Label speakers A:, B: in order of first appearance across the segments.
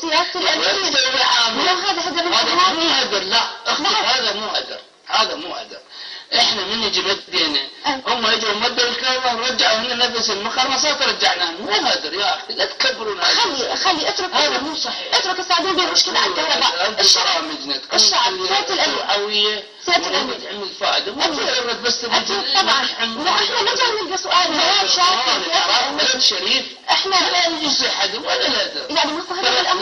A: سيادة الأمير هذا هدر
B: هذا مو هدر، لا اختي هذا مو هدر، هذا مو هدر. احنا من نجي بدينا هم اجوا مدوا الكهرباء رجعوا هنا نفس المخرمصات ورجعناها، مو هدر يا اختي لا تكبرون.
A: خلي اترك
B: هذا مو صحيح.
A: اترك السعوديين بمشكلة على الكهرباء.
B: الشعب
A: الشعب سيادة الأمير
B: توعوية تعمل فائدة، مو مجرد بس
A: طبعا. واحنا ما جاي نلقى سؤال نواب شاطر
B: شريف
A: احنا
B: لا يصيح حد ولا الهدر.
A: يعني ماكو هدر بالامر.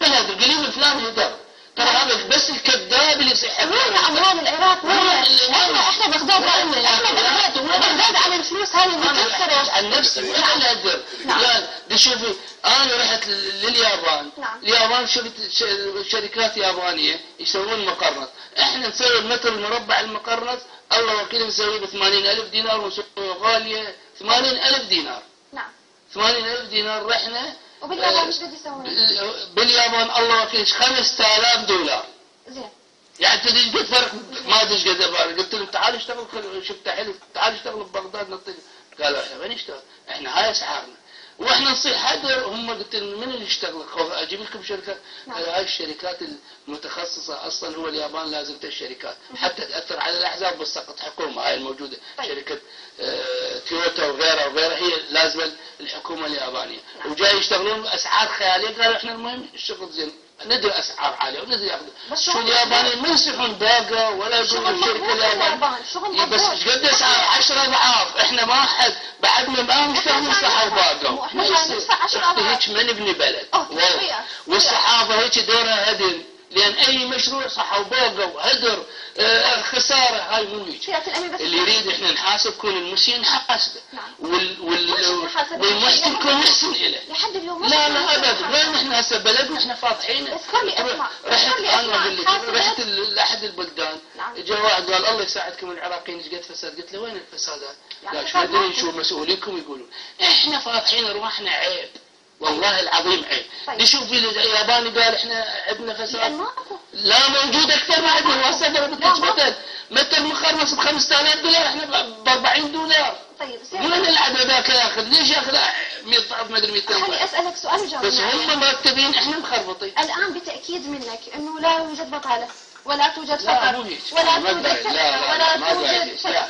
B: لا الهدر قليل فلان هدر، ترى هذا بس الكذاب اللي يصيح حد.
A: وين اموال العراق؟ احنا بغداد بغداد على الفلوس هاي اللي تكسرت
B: عن نفسي ولا الهدر. لا شوفي انا رحت لليابان. اليابان شفت شركات يابانيه يسوون مقرنص، احنا نسوي المتر المربع المقرنص الله وكيل نسويه ب 80,000 دينار ونسويه غاليه 80,000 دينار. 80,000 دينار رحنا.
A: وباليابان ايش قد يسوون؟
B: باليابان الله وكيل 5000 دولار.
A: زين.
B: يعني تدري ايش قد فرق؟ ما ادري ايش قد فرق، قلت لهم تعالوا اشتغلوا، شفتها حلو، تعالوا اشتغلوا ببغداد نطق. قالوا احنا وين نشتغل؟ احنا هاي اسعارنا. واحنا نصير حذر. هم قلت لهم من اللي يشتغل؟ اجيب لكم شركات. هاي الشركات المتخصصه اصلا هو اليابان لازم الشركات حتى تاثر على الاحزاب بالسقط حكومه هاي الموجوده. شركه تويوتا وغيرها هي لازمه الحكومه اليابانيه. وجاي يشتغلون باسعار خياليه. قالوا احنا المهم الشغل زين، ندري اسعار عاليه ونزل ياخذوا. شو اليابانيين ما يصيحون باقه ولا يقولون الشركه اليابانيه بس ايش قد اسعار 10 اضعاف. احنا ما حد بعدنا ما مشتغلين صحوا باقه. ما يصير هيك ما نبني بلد والله. والصحافه هيك دورها هدر، لان اي مشروع صحوا باقه وهدر خساره. هاي مو هيك. اللي يريد احنا نحاسب كون المسيء نحاسبه والمحسن كون نحسن اليه. لا ابدا. وين احنا هسه بلدنا احنا فاضحين. رحت انا اقول لك رحت لاحد البلدان اجى واحد قال الله يساعدكم العراقيين ايش قد فساد. قلت له وين الفسادات؟ قال شو ادري شو مسؤولينكم يقولون احنا فاضحين ارواحنا عيب والله العظيم عيب. نشوف الياباني قال احنا عندنا فساد. لا موجود اكثر ما عندنا. هسه ضربت متر مخرمص ب 5000 دولار احنا ب 40 دولار.
A: طيب
B: وين العدد ذاك ياخذ؟ ليش ياخذ 100 ضعف ما ادري 200 ضعف؟
A: خليني اسالك سؤال وجاوبني.
B: بس هم مرتبين احنا مخربطين.
A: الان بتاكيد منك انه لا يوجد بطاله ولا توجد فقر ولا توجد سرقه ولا توجد شيء.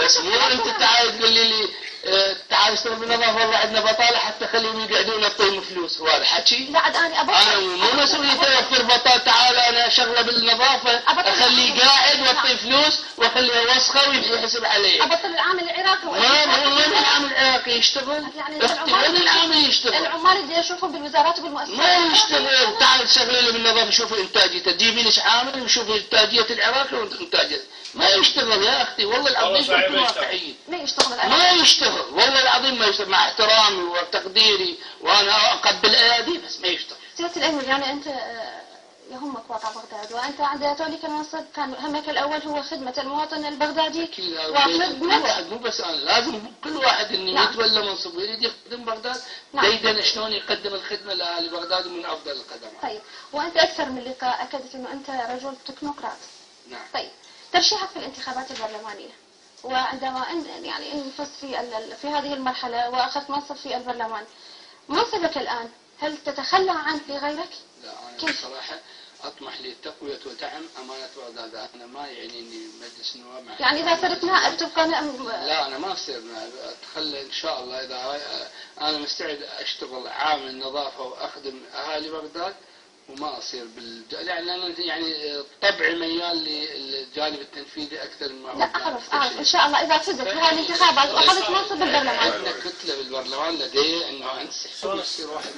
B: بس مو انت تعال تقول لي تعال اشتغل بالنظافه والله عندنا بطاله حتى خليهم يقعدون يعطيهم فلوس. وهذا حكي؟
A: لا عاد انا
B: مو مسؤوليتي اوفر بطاله. تعال انا اشغله بالنظافه اخليه قاعد واعطيه فلوس واخليه وسخه ويحسب عليه.
A: ابطل العامل العراقي.
B: وين العامل العراقي يشتغل؟
A: يعني
B: وين العامل يشتغل؟
A: العمال اللي اشوفهم بالوزارات وبالمؤسسات
B: ما يشتغل. تعال شغلي له بالنظافه شوفي انتاجيته، تجيبي لي عامل وشوفي انتاجيه العراقي وانتاجيه. ما يشتغل يا اختي والله العظيم. كنتم واقعيين.
A: ما يشتغل.
B: ما يشتغل والله العظيم ما يشتغل. مع احترامي وتقديري وانا اقبل ايادي بس ما يشتغل.
A: سيادة الامير يعني انت يهمك وضع بغداد وانت عند توليك المنصب كان همك الاول هو خدمه المواطن البغدادي
B: وخدمه واحد. مو بس انا لازم كل واحد انه يتولى منصب ويريد يخدم بغداد يدري شلون يقدم الخدمه لاهل بغداد من افضل الخدمات.
A: طيب وانت اكثر من لقاء اكدت انه انت رجل تكنوقراط.
B: نعم.
A: طيب ترشيحك في الانتخابات البرلمانيه وعندما يعني فزت في هذه المرحله واخذت منصب في البرلمان، منصبك الان هل تتخلى عنه لغيرك؟
B: لا انا بصراحه اطمح لتقويه ودعم امانه بغداد. انا ما يعنيني مجلس النواب. يعني
A: اذا صرت نائب تبقى
B: لا انا ما اصير نائب. اتخلى ان شاء الله. اذا انا مستعد اشتغل عامل نظافه واخدم اهالي بغداد وما اصير يعني انا يعني طبعي ميال للجانب التنفيذي اكثر من
A: لا اعرف ان شاء الله اذا فزت بهذه الانتخابات واخذت منصب بالبرلمان.
B: عندنا كتله بالبرلمان لدي انه انسحب ويصير واحد